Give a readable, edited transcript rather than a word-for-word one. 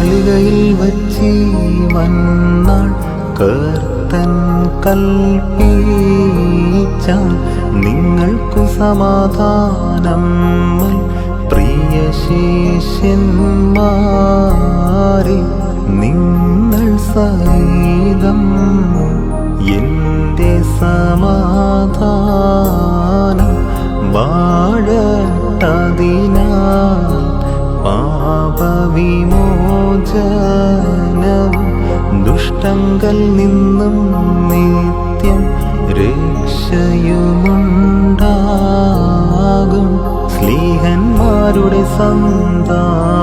മാളികയിൽ വച്ചീവന്നാൾ കർത്തൻ കൽപ്പിച്ച നിങ്ങൾക്കു സമാധാനം പ്രിയ ശിഷ്യന്മാരെ നിങ്ങൾ സഹിതം എന്റെ സമാധാനം വാഴട്ടതിനാൽ പാപവിമോചനവും ദുഷ്ടങ്കൽ നിന്നും നിത്യം രക്ഷയുമുണ്ടാകും. സ്ലീഹന്മാരുടെ സന്താനം